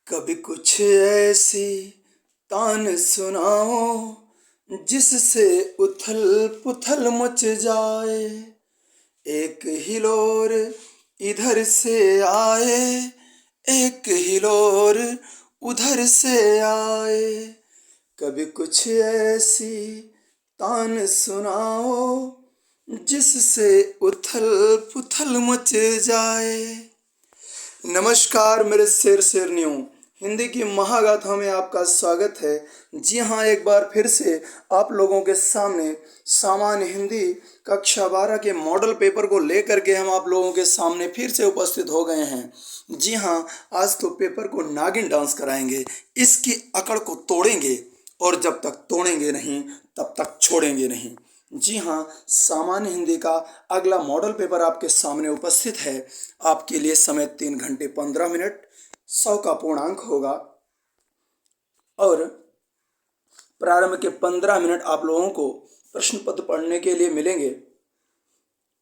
कभी कुछ ऐसी तान सुनाओ जिससे उथल पुथल मच जाए। एक हिलोर इधर से आए, एक हिलोर उधर से आए। कभी कुछ ऐसी तान सुनाओ जिससे उथल पुथल मच जाए। नमस्कार मेरे शेरनियों, हिंदी की महागाथा में आपका स्वागत है। जी हाँ, एक बार फिर से आप लोगों के सामने सामान्य हिंदी कक्षा 12 के मॉडल पेपर को लेकर के हम आप लोगों के सामने फिर से उपस्थित हो गए हैं। जी हाँ, आज तो पेपर को नागिन डांस कराएंगे, इसकी अकड़ को तोड़ेंगे और जब तक तोड़ेंगे नहीं तब तक छोड़ेंगे नहीं। जी हाँ, सामान्य हिंदी का अगला मॉडल पेपर आपके सामने उपस्थित है। आपके लिए समय 3 घंटे 15 मिनट, 100 का पूर्णांक होगा और प्रारंभ के 15 मिनट आप लोगों को प्रश्न पत्र पढ़ने के लिए मिलेंगे।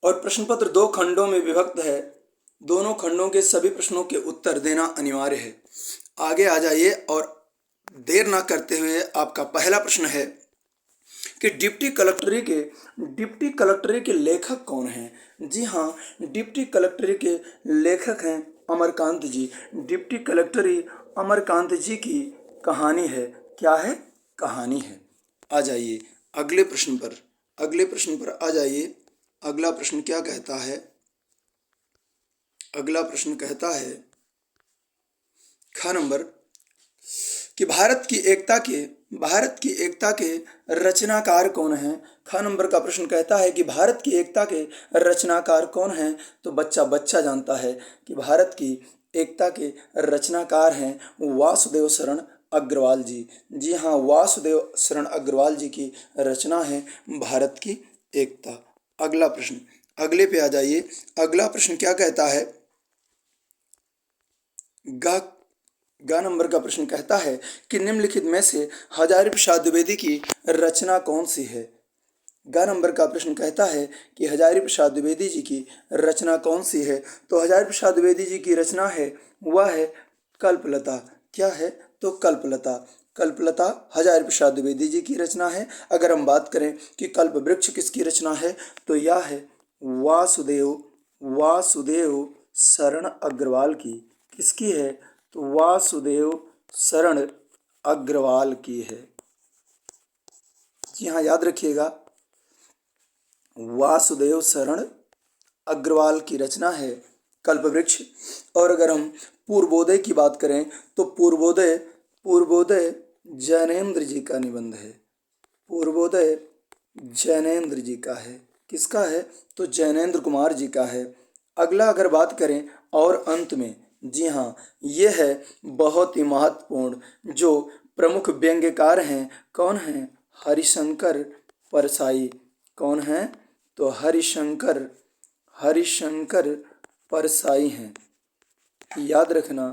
और प्रश्न पत्र 2 खंडों में विभक्त है, दोनों खंडों के सभी प्रश्नों के उत्तर देना अनिवार्य है। आगे आ जाइए और देर ना करते हुए आपका पहला प्रश्न है कि डिप्टी कलेक्टरी के लेखक कौन हैं। जी हाँ, डिप्टी कलेक्टरी के लेखक हैं अमरकांत जी। डिप्टी कलेक्टरी अमरकांत जी की कहानी है। क्या है? कहानी है। आ जाइए अगले प्रश्न पर आ जाइए। अगला प्रश्न क्या कहता है? अगला प्रश्न कहता है ख नंबर कि भारत की एकता के रचनाकार कौन हैं। ख नंबर का प्रश्न कहता है कि भारत की एकता के रचनाकार कौन हैं। तो बच्चा जानता है कि भारत की एकता के रचनाकार हैं वासुदेव शरण अग्रवाल जी। जी हाँ, वासुदेव शरण अग्रवाल जी की रचना है भारत की एकता। अगला प्रश्न, अगले पे आ जाइए। अगला प्रश्न क्या कहता है? ग ग नंबर का प्रश्न कहता है कि निम्नलिखित में से हजारी प्रसाद द्विवेदी की रचना कौन सी है। ग नंबर का प्रश्न कहता है कि हजारी प्रसाद द्विवेदी जी की रचना कौन सी है। तो हजारी प्रसाद द्विवेदी जी की रचना है, वह है कल्पलता। क्या है? तो कल्पलता। कल्पलता हजारी प्रसाद द्विवेदी जी की रचना है। अगर हम बात करें कि कल्प वृक्ष किसकी रचना है, तो यह है वासुदेव शरण अग्रवाल की। किसकी है? तो वासुदेव शरण अग्रवाल की है। जी हाँ, याद रखिएगा, वासुदेव शरण अग्रवाल की रचना है कल्पवृक्ष। और अगर हम पूर्वोदय की बात करें तो पूर्वोदय जैनेन्द्र जी का निबंध है। पूर्वोदय जैनेन्द्र जी का है। किसका है? तो जैनेन्द्र कुमार जी का है। अगला अगर बात करें और अंत में, जी हाँ, ये है बहुत ही महत्वपूर्ण, जो प्रमुख व्यंग्यकार हैं। कौन हैं? हरिशंकर परसाई। कौन हैं? तो हरिशंकर परसाई हैं। याद रखना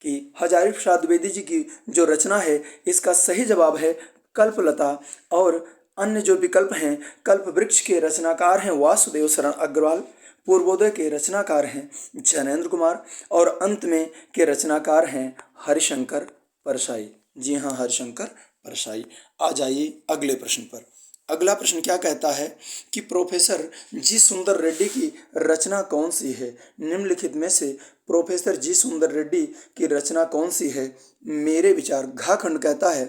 कि हजारी प्रसाद द्विवेदी जी की जो रचना है, इसका सही जवाब है कल्पलता। और अन्य जो विकल्प हैं, कल्प वृक्ष के रचनाकार हैं वासुदेव शरण अग्रवाल, पूर्वोदय के रचनाकार हैं जैनेन्द्र कुमार, और अंत में के रचनाकार हैं हरिशंकर परसाई। जी हाँ, हरिशंकर परसाई। आ जाइए अगले प्रश्न पर। अगला प्रश्न क्या कहता है कि प्रोफेसर जी सुंदर रेड्डी की रचना कौन सी है। निम्नलिखित में से प्रोफेसर जी सुंदर रेड्डी की रचना कौन सी है? मेरे विचार। घाखंड कहता है,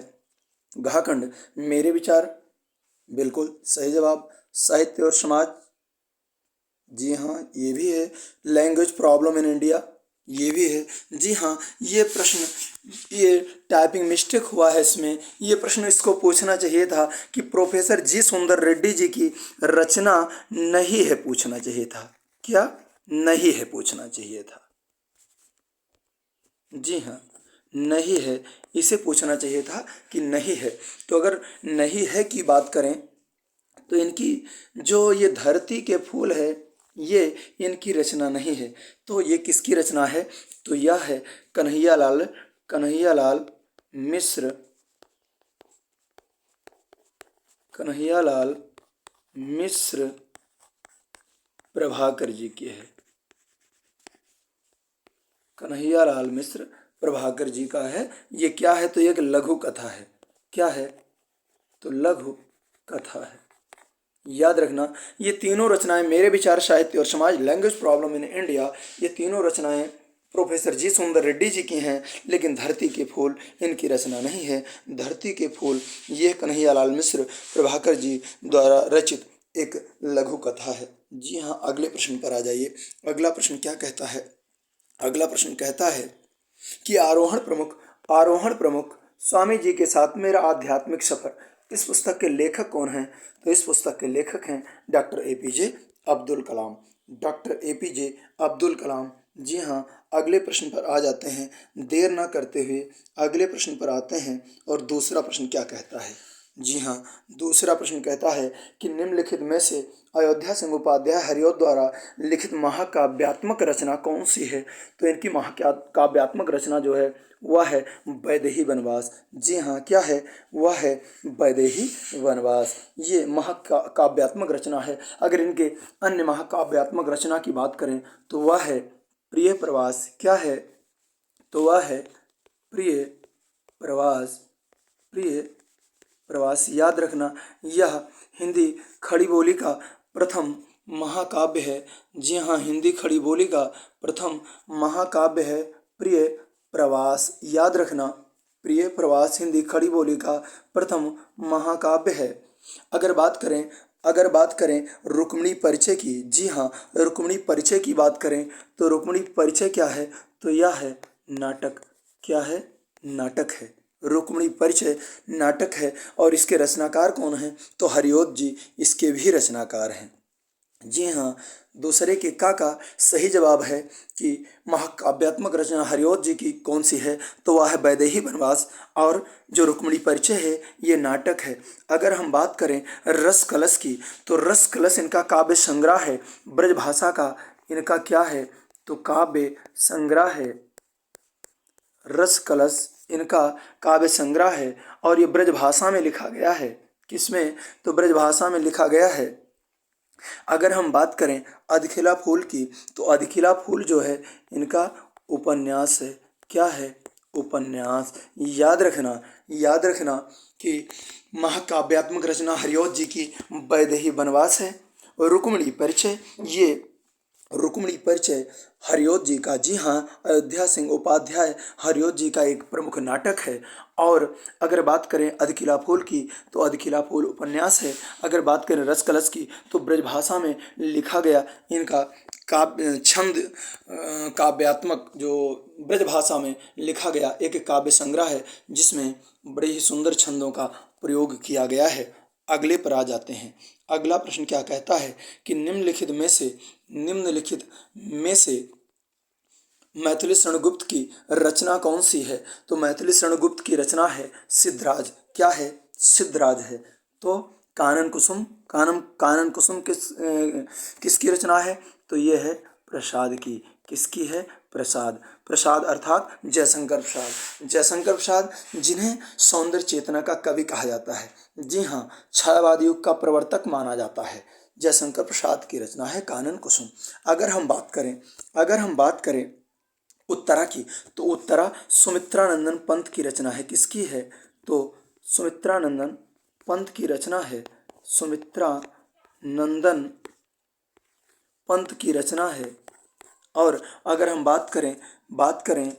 घाखंड मेरे विचार बिल्कुल सही जवाब। साहित्य और समाज, जी हाँ, ये भी है। लैंग्वेज प्रॉब्लम इन इंडिया, ये भी है। जी हाँ, ये प्रश्न, ये टाइपिंग मिस्टेक हुआ है इसमें। ये प्रश्न इसको पूछना चाहिए था कि प्रोफेसर जी सुंदर रेड्डी जी की रचना नहीं है, पूछना चाहिए था। क्या? नहीं है पूछना चाहिए था। जी हाँ, नहीं है, इसे पूछना चाहिए था कि नहीं है। तो अगर नहीं है की बात करें तो इनकी जो ये धरती के फूल है, ये इनकी रचना नहीं है। तो ये किसकी रचना है? तो यह है कन्हैयालाल मिश्र, कन्हैयालाल मिश्र प्रभाकर जी की है। कन्हैयालाल मिश्र प्रभाकर जी का है। ये क्या है? तो ये एक लघु कथा है। क्या है? तो लघु कथा है। याद रखना, ये तीनों रचनाएं मेरे विचार साहित्य और समाज लैंग्वेज प्रॉब्लम इन इंडिया, ये तीनों रचनाएं प्रोफेसर जी सुंदर रेड्डी जी की हैं, लेकिन धरती के फूल इनकी रचना नहीं है। धरती के फूल ये कन्हैयालाल मिश्र प्रभाकर जी द्वारा रचित एक लघु कथा है। जी हाँ, अगले प्रश्न पर आ जाइए। अगला प्रश्न क्या कहता है? अगला प्रश्न कहता है कि आरोहण प्रमुख स्वामी जी के साथ मेरा आध्यात्मिक सफर, इस पुस्तक के लेखक कौन हैं? तो इस पुस्तक के लेखक हैं doctor APJ Abdul Kalam. Doctor APJ Abdul Kalam. जी हाँ, अगले प्रश्न पर आ जाते हैं। देर ना करते हुए अगले प्रश्न पर आते हैं। और दूसरा प्रश्न क्या कहता है? जी हाँ, दूसरा प्रश्न कहता है कि निम्नलिखित में से अयोध्या सिंह उपाध्याय हरिऔध द्वारा लिखित महाकाव्यात्मक रचना कौन सी है? तो इनकी महाकाव्यात्मक रचना जो है वह है वैदेही वनवास। जी हाँ, क्या है? वह है वैदेही वनवास। ये महाकाव्यात्मक रचना है। अगर इनके अन्य महाकाव्यात्मक रचना की बात करें तो वह है प्रिय प्रवास। क्या है? तो वह है प्रिय प्रवास। प्रिय प्रवास। याद रखना, यह हिंदी खड़ी बोली का प्रथम महाकाव्य है। जी हाँ, हिंदी खड़ी बोली का प्रथम महाकाव्य है प्रिय प्रवास। याद रखना, प्रिय प्रवास हिंदी खड़ी बोली का प्रथम महाकाव्य है। अगर बात करें रुक्मिणी परिचय की, जी हाँ, रुक्मिणी परिचय की बात करें तो रुक्मिणी परिचय क्या है? तो यह है नाटक। क्या है? नाटक है। रुक्मिणी परिचय नाटक है। और इसके रचनाकार कौन हैं? तो हरिऔध जी इसके भी रचनाकार हैं। जी हाँ, दूसरे के का सही जवाब है कि महाकाव्यात्मक रचना हरिऔध जी की कौन सी है? तो वह है वैदेही वनवास। और जो रुक्मिणी परिचय है ये नाटक है। अगर हम बात करें रस कलश की, तो रस कलश इनका काव्य संग्रह है। ब्रजभाषा का इनका क्या है? तो काव्य संग्रह है। रस कलश इनका काव्य संग्रह है और ये ब्रजभाषा में लिखा गया है। किसमें? तो ब्रजभाषा में लिखा गया है। अगर हम बात करें अधखिला फूल की, तो अधखिला फूल जो है इनका उपन्यास है। क्या है? उपन्यास। याद रखना कि महाकाव्यात्मक रचना हरिऔध जी की वैदेही वनवास है। और रुक्मिणी परिचय हरिऔध जी का, जी हाँ, अयोध्या सिंह उपाध्याय हरिऔध जी का एक प्रमुख नाटक है। और अगर बात करें अधखिला फूल की, तो अधखिला फूल उपन्यास है। अगर बात करें रस कलश की, तो ब्रजभाषा में लिखा गया इनका काव्यात्मक जो ब्रजभाषा में लिखा गया एक काव्य संग्रह है, जिसमें बड़े ही सुंदर छंदों का प्रयोग किया गया है। अगले पर आ जाते हैं। अगला प्रश्न क्या कहता है कि निम्नलिखित में से मैथिली शरणगुप्त की रचना कौन सी है? तो मैथिली शरणगुप्त की रचना है सिद्धराज। क्या है? सिद्धराज है। तो कानन कुसुम किसकी रचना है? तो ये है प्रसाद की। किसकी है? प्रसाद अर्थात जयशंकर प्रसाद, जिन्हें सौंदर्य चेतना का कवि कहा जाता है। जी हाँ, छायावाद युग का प्रवर्तक माना जाता है। जयशंकर प्रसाद की रचना है कानन कुसुम। अगर हम बात करें उत्तरा की, तो उत्तरा सुमित्रानंदन पंत की रचना है। किसकी है? तो सुमित्रानंदन पंत की रचना है। सुमित्रानंदन पंत की रचना है। और अगर हम बात करें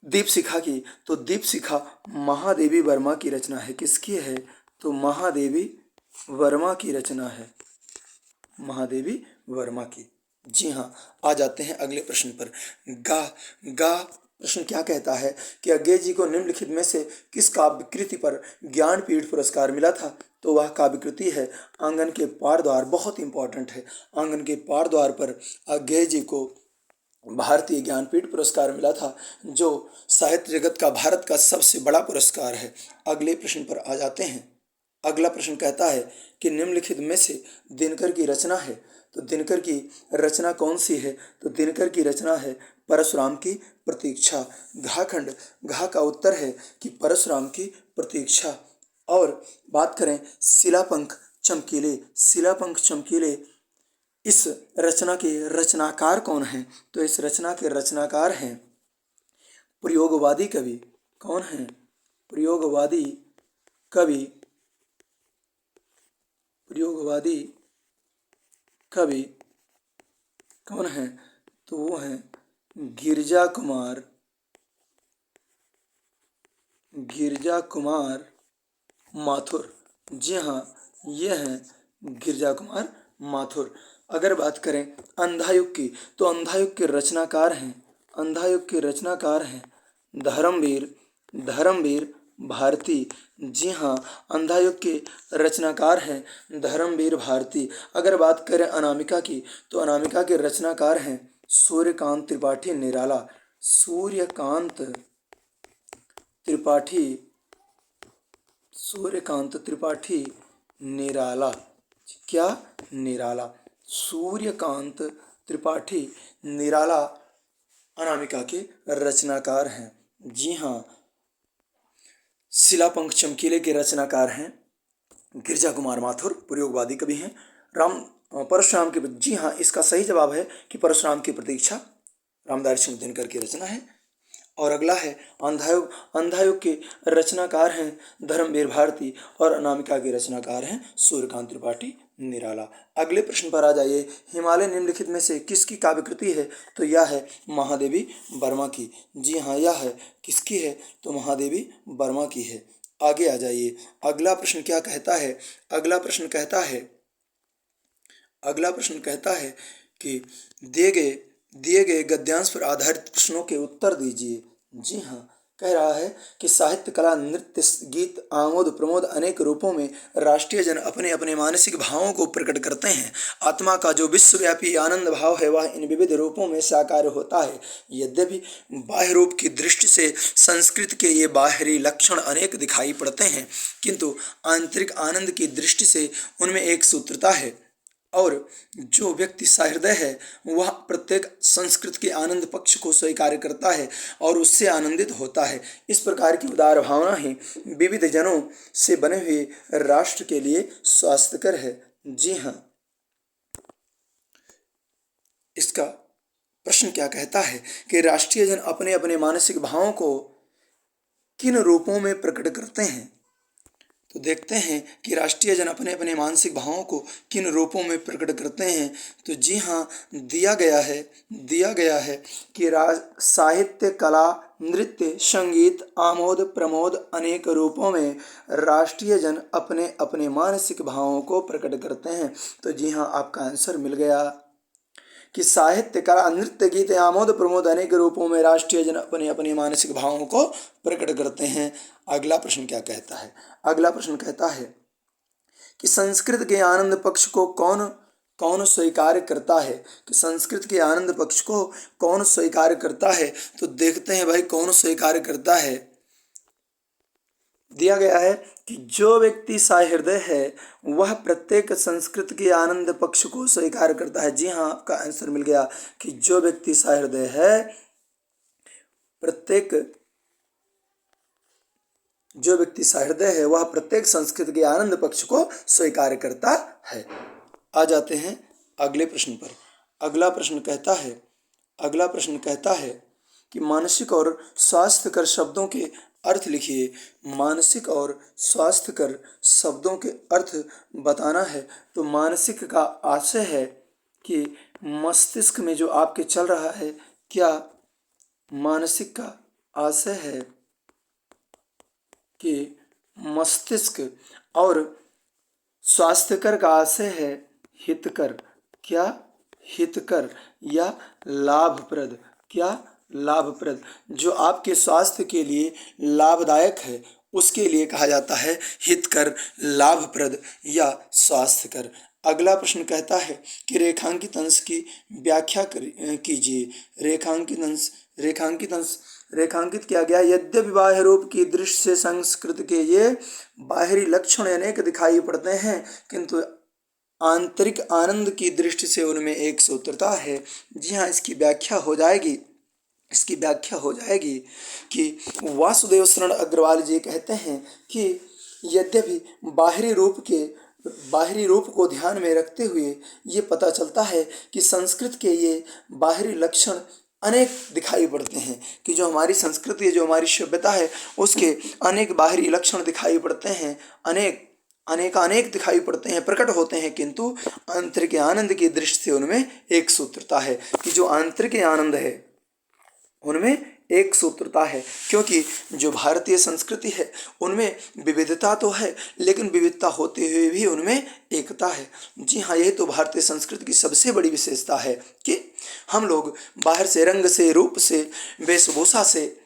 दीपशिखा की, तो दीपशिखा महादेवी वर्मा की रचना है। किसकी है? तो महादेवी वर्मा की रचना है। महादेवी वर्मा की। जी हाँ, आ जाते हैं अगले प्रश्न पर। गा प्रश्न क्या कहता है कि अज्ञे जी को निम्नलिखित में से किस काव्य कृति पर ज्ञानपीठ पुरस्कार मिला था? तो वह काव्य कृति है आंगन के पार द्वार। बहुत इंपॉर्टेंट है। आंगन के पार द्वार पर अज्ञे जी को भारतीय ज्ञानपीठ पुरस्कार मिला था, जो साहित्य जगत का भारत का सबसे बड़ा पुरस्कार है। अगले प्रश्न पर आ जाते हैं। अगला प्रश्न कहता है कि निम्नलिखित में से दिनकर की रचना है। तो दिनकर की रचना कौन सी है? तो दिनकर की रचना है परशुराम की प्रतीक्षा। घा का उत्तर है कि परशुराम की प्रतीक्षा। और बात करें शिलापंख चमकीले इस रचना के रचनाकार कौन हैं? तो इस रचना के रचनाकार हैं प्रयोगवादी कवि। कौन हैं? प्रयोगवादी कवि। प्रयोगवादी कवि कौन हैं? तो वो हैं गिरजा कुमार। गिरजा कुमार माथुर। जी हाँ, ये हैं गिरजा कुमार माथुर। अगर बात करें अंधायुग की, तो अंधायुग के रचनाकार हैं, अंधायुग के रचनाकार हैं धर्मवीर। धर्मवीर भारती। जी हाँ, अंधायुग के रचनाकार हैं धर्मवीर भारती। अगर बात करें अनामिका की, तो अनामिका के रचनाकार हैं सूर्यकांत त्रिपाठी निराला। सूर्यकांत त्रिपाठी, सूर्यकांत त्रिपाठी निराला। क्या? निराला। सूर्यकांत त्रिपाठी निराला अनामिका के रचनाकार हैं। जी हाँ, शिलापंख चमकीले के रचनाकार हैं गिरजा कुमार माथुर। प्रयोगवादी कवि हैं। परशुराम की, जी हाँ, इसका सही जवाब है कि परशुराम की प्रतीक्षा रामधारी सिंह दिनकर की रचना है। और अगला है अंधायुग। अंधायुग के रचनाकार हैं धर्मवीर भारती और अनामिका के रचनाकार हैं सूर्यकांत त्रिपाठी निराला। अगले प्रश्न पर आ जाइए। हिमालय निम्नलिखित में से किसकी काव्यकृति है? तो यह है महादेवी वर्मा की। जी हाँ, यह है किसकी है? तो महादेवी वर्मा की है। आगे आ जाइए। अगला प्रश्न क्या कहता है? अगला प्रश्न कहता है, अगला प्रश्न कहता है कि दिए गए गद्यांश पर आधारित प्रश्नों के उत्तर दीजिए। जी हाँ, कह रहा है कि साहित्य, कला, नृत्य, गीत, आमोद प्रमोद अनेक रूपों में राष्ट्रीय जन अपने अपने मानसिक भावों को प्रकट करते हैं। आत्मा का जो विश्वव्यापी आनंद भाव है वह इन विविध रूपों में साकार होता है। यद्यपि बाह्य रूप की दृष्टि से संस्कृत के ये बाहरी लक्षण अनेक दिखाई पड़ते हैं, किंतु आंतरिक आनंद की दृष्टि से उनमें एक सूत्रता है। और जो व्यक्ति सहृदय है वह प्रत्येक संस्कृत के आनंद पक्ष को स्वीकार करता है और उससे आनंदित होता है। इस प्रकार की उदार भावना ही विविध जनों से बने हुए राष्ट्र के लिए स्वास्थ्यकर है। जी हाँ, इसका प्रश्न क्या कहता है कि राष्ट्रीय जन अपने अपने मानसिक भावों को किन रूपों में प्रकट करते हैं? तो देखते हैं कि राष्ट्रीय जन अपने अपने मानसिक भावों को किन रूपों में प्रकट करते हैं। तो जी हाँ, दिया गया है कि साहित्य, कला, नृत्य, संगीत, आमोद प्रमोद अनेक रूपों में राष्ट्रीय जन अपने अपने मानसिक भावों को प्रकट करते हैं। तो जी हाँ, आपका आंसर मिल गया कि साहित्य, कला, नृत्य, गीत, आमोद प्रमोद अनेक रूपों में राष्ट्रीय जन अपने अपने मानसिक भावों को प्रकट करते हैं। अगला प्रश्न क्या कहता है? अगला प्रश्न कहता है कि संस्कृत के आनंद पक्ष को कौन कौन स्वीकार करता है? कि संस्कृत के आनंद पक्ष को कौन स्वीकार करता है? तो देखते हैं भाई कौन स्वीकार करता है। दिया गया है कि जो व्यक्ति सहृदय है वह प्रत्येक संस्कृत के आनंद पक्ष को स्वीकार करता है। जी हाँ, आपका आंसर मिल गया कि जो व्यक्ति सहृदय है, जो व्यक्ति सहृदय है वह प्रत्येक संस्कृत के आनंद पक्ष को स्वीकार करता है। आ जाते हैं अगले प्रश्न पर। अगला प्रश्न कहता है कि मानसिक और स्वास्थ्यकर शब्दों के अर्थ लिखिए। मानसिक और स्वास्थ्यकर शब्दों के अर्थ बताना है। तो मानसिक का आशय है कि मस्तिष्क में जो आपके चल रहा है, क्या मानसिक का आशय है कि मस्तिष्क, और स्वास्थ्यकर का आशय है हितकर। क्या? हितकर या लाभप्रद। क्या? लाभप्रद। जो आपके स्वास्थ्य के लिए लाभदायक है उसके लिए कहा जाता है हितकर, लाभप्रद या स्वास्थ्यकर। अगला प्रश्न कहता है कि रेखांकित अंश की व्याख्या कीजिए। रेखांकित किया गया। यद्यपि बाह्य रूप की दृष्टि से संस्कृत के ये बाहरी लक्षण अनेक दिखाई पड़ते हैं, किंतु आंतरिक आनंद की दृष्टि से उनमें एक सूत्रता है। जी हाँ, इसकी व्याख्या हो जाएगी कि वासुदेव शरण अग्रवाल जी कहते हैं कि यद्यपि बाहरी रूप के बाहरी रूप को ध्यान में रखते हुए ये पता चलता है कि संस्कृत के ये बाहरी लक्षण अनेक दिखाई पड़ते हैं, कि जो हमारी संस्कृति है, जो हमारी सभ्यता है, उसके अनेक बाहरी लक्षण दिखाई पड़ते हैं, अनेक दिखाई पड़ते हैं, प्रकट होते हैं, किंतु आंतरिक आनंद की दृष्टि से उनमें एक सूत्रता है, कि जो आंतरिक आनंद है उनमें एक सूत्रता है। क्योंकि जो भारतीय संस्कृति है उनमें विविधता तो है, लेकिन विविधता होते हुए भी उनमें एकता है। जी हाँ, यही तो भारतीय संस्कृति की सबसे बड़ी विशेषता है कि हम लोग बाहर से, रंग से, रूप से, वेशभूषा से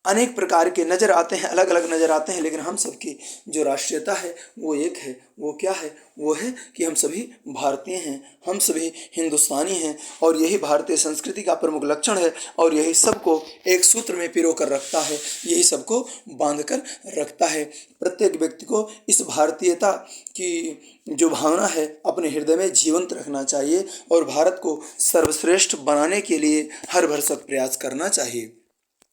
अनेक प्रकार के नज़र आते हैं, अलग अलग नज़र आते हैं, लेकिन हम सबकी जो राष्ट्रीयता है वो एक है। वो क्या है? वो है कि हम सभी भारतीय हैं, हम सभी हिंदुस्तानी हैं, और यही भारतीय संस्कृति का प्रमुख लक्षण है, और यही सबको एक सूत्र में पिरो कर रखता है, यही सबको बांध कर रखता है। प्रत्येक व्यक्ति को इस भारतीयता की जो भावना है अपने हृदय में जीवंत रखना चाहिए, और भारत को सर्वश्रेष्ठ बनाने के लिए हर भरसक प्रयास करना चाहिए।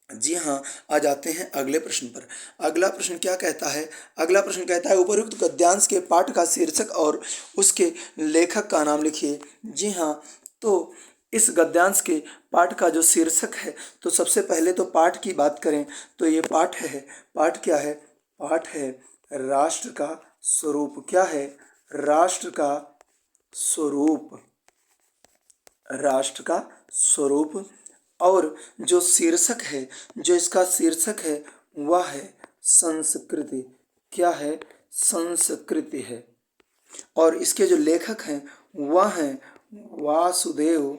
जी हाँ, आ जाते हैं अगले प्रश्न पर। अगला प्रश्न क्या कहता है? अगला प्रश्न कहता है, उपरोक्त गद्यांश के पाठ का शीर्षक और उसके लेखक का नाम लिखिए। जी हाँ, तो इस गद्यांश के पाठ का जो शीर्षक है, तो सबसे पहले तो पाठ की बात करें तो ये पाठ है, पाठ क्या है? पाठ है राष्ट्र का स्वरूप। क्या है? राष्ट्र का स्वरूप। राष्ट्र का स्वरूप। और जो शीर्षक है, जो इसका शीर्षक है वह है संस्कृति। क्या है? संस्कृति है। और इसके जो लेखक हैं वह हैं वासुदेव।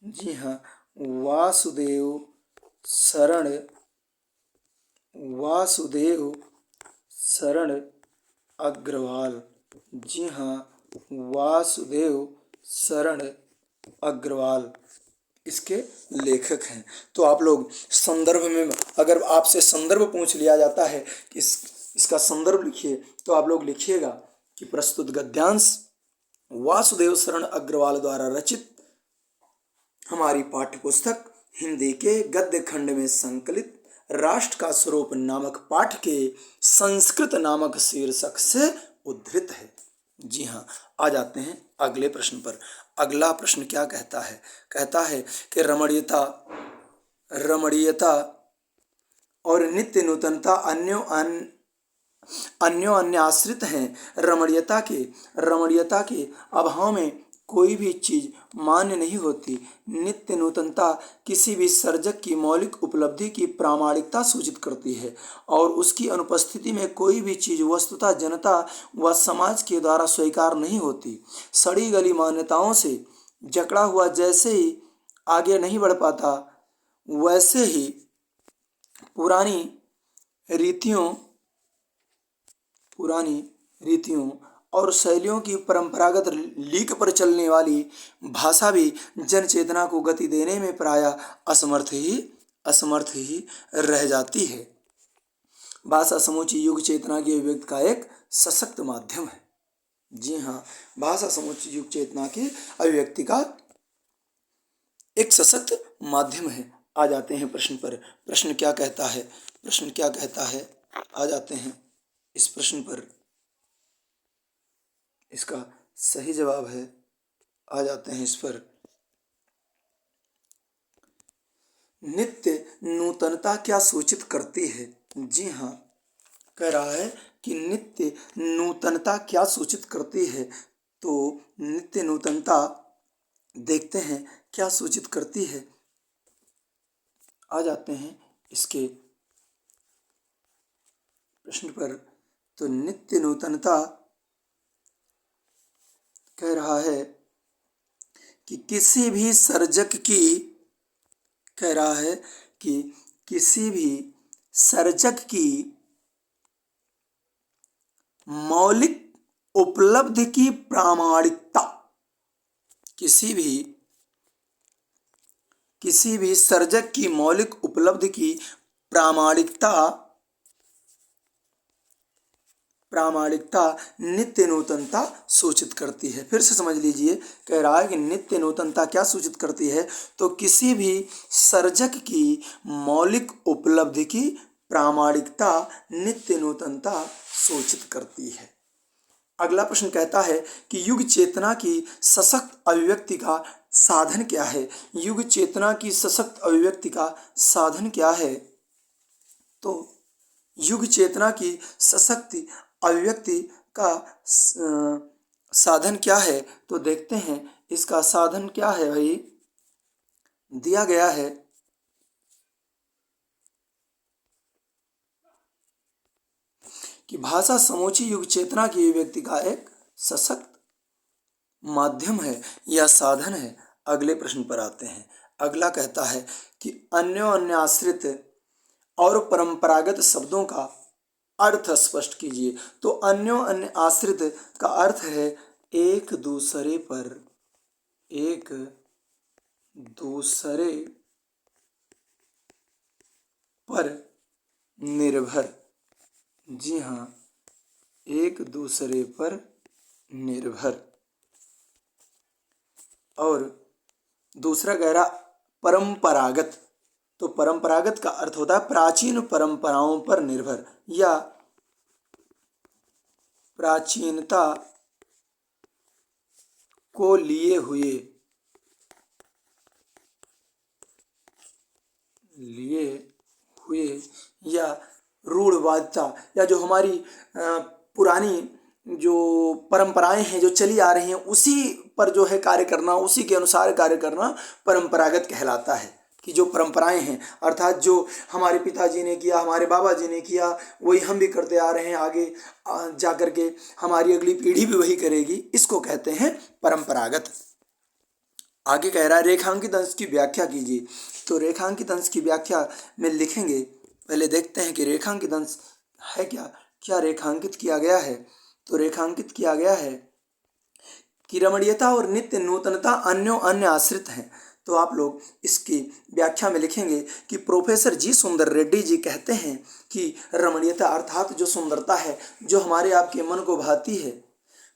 जी हाँ, वासुदेव शरण, वासुदेव शरण अग्रवाल। जी हाँ, वासुदेव शरण अग्रवाल इसके लेखक हैं। तो आप लोग संदर्भ में, अगर आपसे संदर्भ पूछ लिया जाता है कि इसका संदर्भ लिखिए, तो आप लोग लिखिएगा कि प्रस्तुत गद्यांश वासुदेव शरण अग्रवाल द्वारा रचित हमारी पाठ्यपुस्तक हिंदी के गद्य खंड में संकलित राष्ट्र का स्वरूप नामक पाठ के संस्कृत नामक शीर्षक से उद्धृत है। जी हाँ, आ जाते हैं अगले प्रश्न पर। अगला प्रश्न क्या कहता है? कहता है कि रमणीयता और नित्य नूतनता अन्य आश्रित हैं। रमणीयता के अभाव में कोई भी चीज मान्य नहीं होती। नित्य नूतनता किसी भी सर्जक की मौलिक उपलब्धि की प्रामाणिकता सूचित करती है, और उसकी अनुपस्थिति में कोई भी चीज वस्तुतः जनता व समाज के द्वारा स्वीकार नहीं होती। सड़ी गली मान्यताओं से जकड़ा हुआ जैसे ही आगे नहीं बढ़ पाता, वैसे ही पुरानी रीतियों और शैलियों की परंपरागत लीक पर चलने वाली भाषा भी जन चेतना को गति देने में प्रायः असमर्थ ही रह जाती है। भाषा समूची युग चेतना की अभिव्यक्ति का एक सशक्त माध्यम है। जी हाँ, भाषा समूची युग चेतना की अभिव्यक्ति का एक सशक्त माध्यम है। आ जाते हैं प्रश्न पर। प्रश्न क्या कहता है? आ जाते हैं इस प्रश्न पर। इसका सही जवाब है, आ जाते हैं इस पर। नित्य नूतनता क्या सूचित करती है? जी हाँ, कह रहा है कि नित्य नूतनता क्या सूचित करती है। तो नित्य नूतनता देखते हैं क्या सूचित करती है। आ जाते हैं इसके प्रश्न पर। तो नित्य नूतनता कह रहा है कि किसी भी सर्जक की मौलिक उपलब्धि की प्रामाणिकता, किसी भी सर्जक की मौलिक उपलब्धि की प्रामाणिकता नित्य नूतनता सूचित करती है। फिर से समझ लीजिए, कह रहा है कि नित्य नूतनता क्या सूचित करती है। तो किसी भी सर्जक की मौलिक उपलब्धि की प्रामाणिकता नित्य नूतनता सूचित करती है। अगला प्रश्न कहता है कि युग चेतना की सशक्त अभिव्यक्ति का साधन क्या है। युग चेतना की सशक्त अभिव्यक्ति का साधन क्या है। तो युग चेतना की सशक्त अभिव्यक्ति का साधन क्या है। तो देखते हैं इसका साधन क्या है भाई। दिया गया है कि भाषा समूची युग चेतना की अभिव्यक्ति का एक सशक्त माध्यम है या साधन है। अगले प्रश्न पर आते हैं। अगला कहता है कि अन्योन्य आश्रित और परंपरागत शब्दों का अर्थ स्पष्ट कीजिए। तो अन्योन्य आश्रित का अर्थ है एक दूसरे पर निर्भर। जी हाँ, एक दूसरे पर निर्भर। और दूसरा कह रहा परंपरागत। तो परंपरागत का अर्थ होता है प्राचीन परंपराओं पर निर्भर या प्राचीनता को लिए हुए या रूढ़वादिता या जो हमारी पुरानी जो परंपराएं हैं जो चली आ रही हैं उसी पर जो है कार्य करना, उसी के अनुसार कार्य करना परंपरागत कहलाता है। कि जो परंपराएं हैं अर्थात जो हमारे पिताजी ने किया, हमारे बाबा जी ने किया, वही हम भी करते आ रहे हैं, आगे जा कर के हमारी अगली पीढ़ी भी वही करेगी, इसको कहते हैं परंपरागत। आगे कह रहा है रेखांकित अंश की व्याख्या कीजिए। तो रेखांकित अंश की व्याख्या में लिखेंगे, पहले देखते हैं कि रेखांकित अंश है क्या रेखांकित किया गया है। तो रेखांकित किया गया है कि रमणीयता और नित्य नूतनता अन्य आश्रित हैं। तो आप लोग इसकी व्याख्या में लिखेंगे कि प्रोफेसर जी सुंदर रेड्डी जी कहते हैं कि रमणीयता अर्थात जो सुंदरता है जो हमारे आपके मन को भाती है,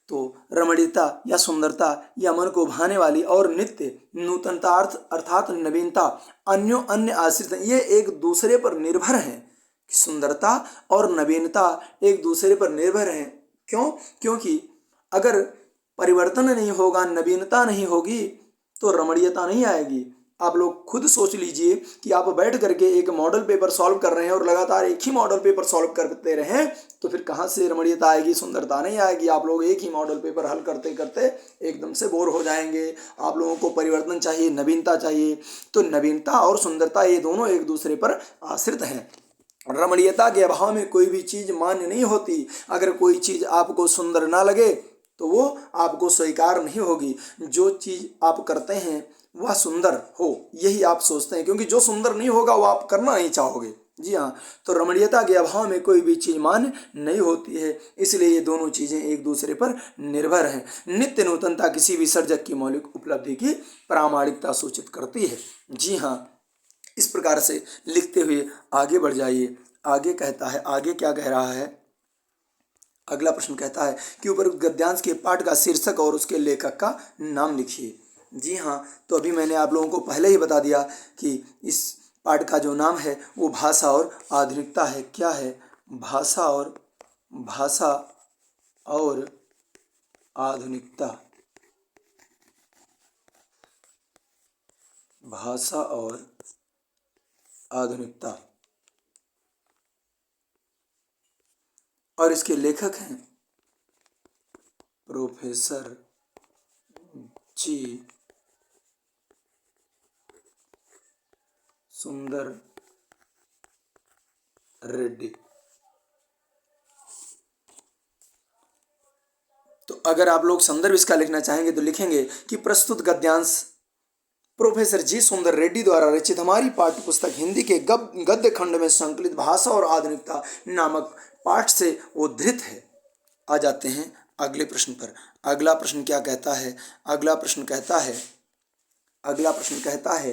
तो रमणीयता या सुंदरता या मन को भाने वाली और नित्य नूतनता अर्थात नवीनता अन्य आश्रित हैं, ये एक दूसरे पर निर्भर हैं। सुंदरता और नवीनता एक दूसरे पर निर्भर हैं। क्यों? क्योंकि अगर परिवर्तन नहीं होगा, नवीनता नहीं होगी तो रमणीयता नहीं आएगी। आप लोग खुद सोच लीजिए कि आप बैठ करके एक मॉडल पेपर सॉल्व कर रहे हैं और लगातार एक ही मॉडल पेपर सॉल्व करते रहें तो फिर कहाँ से रमणीयता आएगी, सुंदरता नहीं आएगी। आप लोग एक ही मॉडल पेपर हल करते करते एकदम से बोर हो जाएंगे। आप लोगों को परिवर्तन चाहिए, नवीनता चाहिए। तो नवीनता और सुंदरता ये दोनों एक दूसरे पर आश्रित हैं। रमणीयता के अभाव में कोई भी चीज़ मान्य नहीं होती। अगर कोई चीज़ आपको सुंदर ना लगे तो वो आपको स्वीकार नहीं होगी। जो चीज़ आप करते हैं वह सुंदर हो, यही आप सोचते हैं, क्योंकि जो सुंदर नहीं होगा वो आप करना नहीं चाहोगे। जी हाँ, तो रमणीयता के अभाव में कोई भी चीज़ मान्य नहीं होती है, इसलिए ये दोनों चीज़ें एक दूसरे पर निर्भर हैं। नित्य नूतनता किसी भी सर्जक की मौलिक उपलब्धि की प्रामाणिकता सूचित करती है। जी हाँ, इस प्रकार से लिखते हुए आगे बढ़ जाइए। आगे कहता है, आगे क्या कह रहा है। अगला प्रश्न कहता है कि ऊपर गद्यांश के पाठ का शीर्षक और उसके लेखक का नाम लिखिए। जी हाँ, तो अभी मैंने आप लोगों को पहले ही बता दिया कि इस पाठ का जो नाम है वो भाषा और आधुनिकता है। क्या है? भाषा और आधुनिकता। भाषा और आधुनिकता। और इसके लेखक हैं प्रोफेसर जी सुंदर रेड्डी। तो अगर आप लोग संदर्भ इसका लिखना चाहेंगे तो लिखेंगे कि प्रस्तुत गद्यांश प्रोफेसर जी सुंदर रेड्डी द्वारा रचित हमारी पाठ्य पुस्तक हिंदी के गद्य खंड में संकलित भाषा और आधुनिकता नामक पाठ से उद्धृत है। आ जाते हैं अगले प्रश्न पर। अगला प्रश्न क्या कहता है? अगला प्रश्न कहता है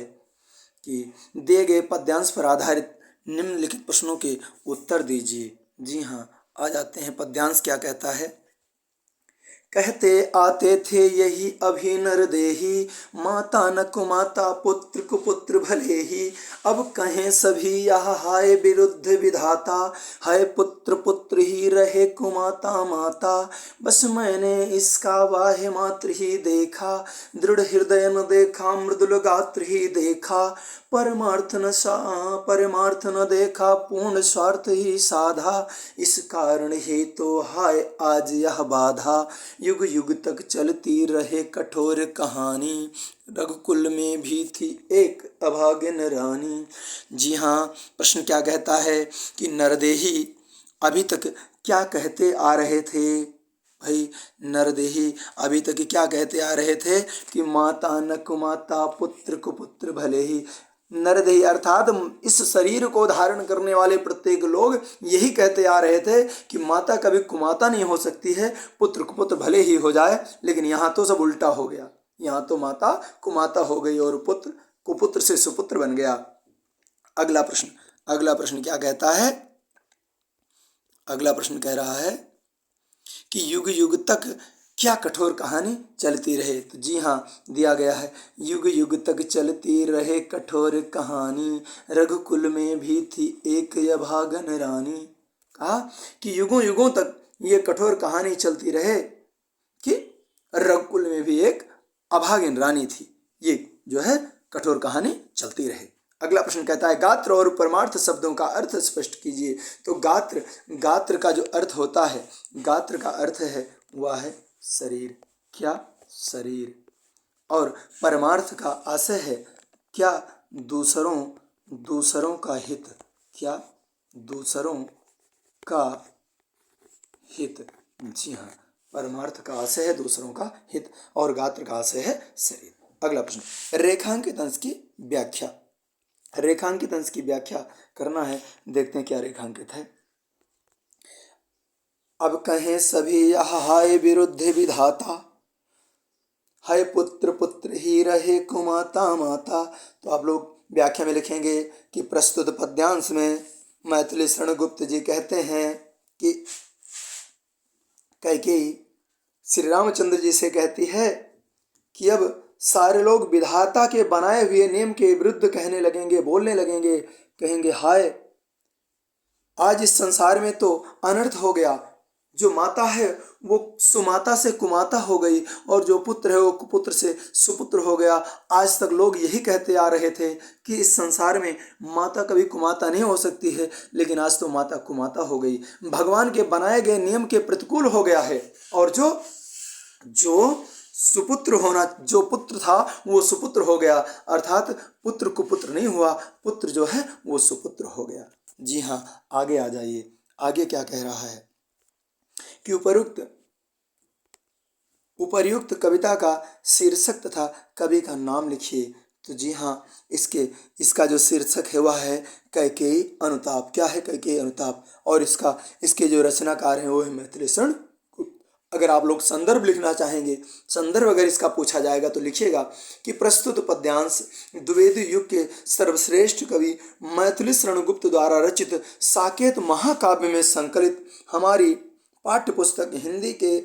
कि दिए गए पद्यांश पर आधारित निम्नलिखित प्रश्नों के उत्तर दीजिए। जी हाँ, आ जाते हैं। पद्यांश क्या कहता है कहते आते थे यही अभी नरदेही, माता न कुमाता पुत्र कुपुत्र भले ही। अब कहें सभी यह हाय विरुद्ध विधाता, है पुत्र पुत्र ही रहे कुमाता माता। बस मैंने इसका वाहे मात्र ही देखा, दृढ़ हृदय न देखा मृदुल गात्र ही देखा। परमार्थ न देखा पूर्ण स्वार्थ ही साधा, इस कारण ही तो हाय आज यह बाधा। युग युग तक चलती रहे कठोर कहानी, रघुकुल में भी थी एक अभागिन रानी। जी हाँ, प्रश्न क्या कहता है कि नरदेही अभी तक क्या कहते आ रहे थे। भाई नरदेही अभी तक क्या कहते आ रहे थे कि माता न कुमाता पुत्र कुपुत्र भले ही। नरदेही अर्थात इस शरीर को धारण करने वाले प्रत्येक लोग यही कहते आ रहे थे कि माता कभी कुमाता नहीं हो सकती है, पुत्र कुपुत्र भले ही हो जाए। लेकिन यहाँ तो सब उल्टा हो गया, यहाँ तो माता कुमाता हो गई और पुत्र कुपुत्र से सुपुत्र बन गया। अगला प्रश्न क्या कहता है। अगला प्रश्न कह रहा है कि युग युग तक क्या कठोर कहानी चलती रहे। तो जी हाँ, दिया गया है युग युग तक चलती रहे कठोर कहानी, रघुकुल में भी थी एक अभागन रानी। कहा कि युगों युगों तक ये कठोर कहानी चलती रहे कि रघुकुल में भी एक अभागिन रानी थी। ये जो है कठोर कहानी चलती रहे। अगला प्रश्न कहता है गात्र और परमार्थ शब्दों का अर्थ स्पष्ट कीजिए। तो गात्र का जो अर्थ होता है, गात्र का अर्थ है वह है शरीर, क्या शरीर। और परमार्थ का आशय है क्या दूसरों का हित, क्या दूसरों का हित। जी हाँ, परमार्थ का आशय है दूसरों का हित और गात्र का आशय है शरीर। अगला प्रश्न रेखांकित अंश की व्याख्या। रेखांकित अंश की व्याख्या करना है, देखते हैं क्या रेखांकित है। अब कहें सभी यह हाय विरुद्ध विधाता, है पुत्र पुत्र ही रहे कुमाता माता। तो आप लोग व्याख्या में लिखेंगे कि प्रस्तुत पद्यांश में मैथिली शरण गुप्त जी कहते हैं कि कैकेयी श्री रामचंद्र जी से कहती है कि अब सारे लोग विधाता के बनाए हुए नियम के विरुद्ध कहने लगेंगे, बोलने लगेंगे, कहेंगे हाय आज इस संसार में तो अनर्थ हो गया। जो माता है वो सुमाता से कुमाता हो गई और जो पुत्र है वो कुपुत्र से सुपुत्र हो गया। आज तक लोग यही कहते आ रहे थे कि इस संसार में माता कभी कुमाता नहीं हो सकती है, लेकिन आज तो माता कुमाता हो गई, भगवान के बनाए गए नियम के प्रतिकूल हो गया है। और जो सुपुत्र होना, जो पुत्र था वो सुपुत्र हो गया, अर्थात पुत्र कुपुत्र नहीं हुआ, पुत्र जो है वो सुपुत्र हो गया। जी हाँ, आगे आ जाइए, आगे क्या कह रहा है कि उपर्युक्त कविता का शीर्षक तथा कवि का नाम लिखिए। तो जी हाँ, इसका जो शीर्षक है वह है कैकेयी अनुताप। क्या है कैकेयी अनुताप, और इसके जो रचनाकार हैं वो है मैथिली शरण गुप्त। अगर आप लोग संदर्भ लिखना चाहेंगे, संदर्भ अगर इसका पूछा जाएगा तो लिखिएगा कि प्रस्तुत पद्यांश द्विवेद युग के सर्वश्रेष्ठ कवि मैथिली शरण गुप्त द्वारा रचित साकेत महाकाव्य में संकलित हमारी पाठ्य पुस्तक हिंदी के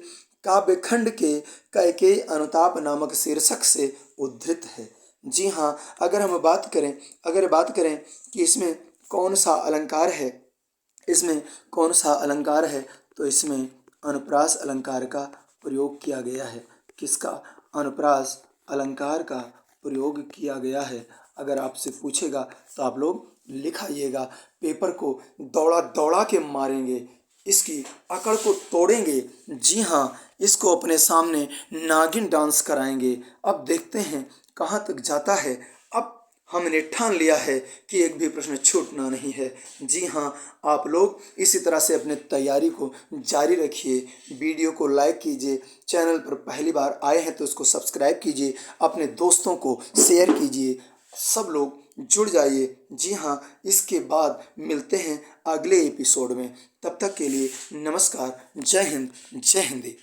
काव्यखंड के कैकेयी अनुताप नामक शीर्षक से उद्धृत है। जी हाँ, अगर बात करें कि इसमें कौन सा अलंकार है, तो इसमें अनुप्रास अलंकार का प्रयोग किया गया है। किसका? अनुप्रास अलंकार का प्रयोग किया गया है। अगर आपसे पूछेगा तो आप लोग लिखाइएगा, पेपर को दौड़ा दौड़ा के मारेंगे, इसकी अकड़ को तोड़ेंगे। जी हाँ, इसको अपने सामने नागिन डांस कराएंगे। अब देखते हैं कहाँ तक जाता है। अब हमने ठान लिया है कि एक भी प्रश्न छूटना नहीं है। जी हाँ, आप लोग इसी तरह से अपने तैयारी को जारी रखिए। वीडियो को लाइक कीजिए, चैनल पर पहली बार आए हैं तो उसको सब्सक्राइब कीजिए, अपने दोस्तों को शेयर कीजिए, सब लोग जुड़ जाइए। जी हाँ, इसके बाद मिलते हैं अगले एपिसोड में। तब तक के लिए नमस्कार, जय हिंद, जय हिंदी।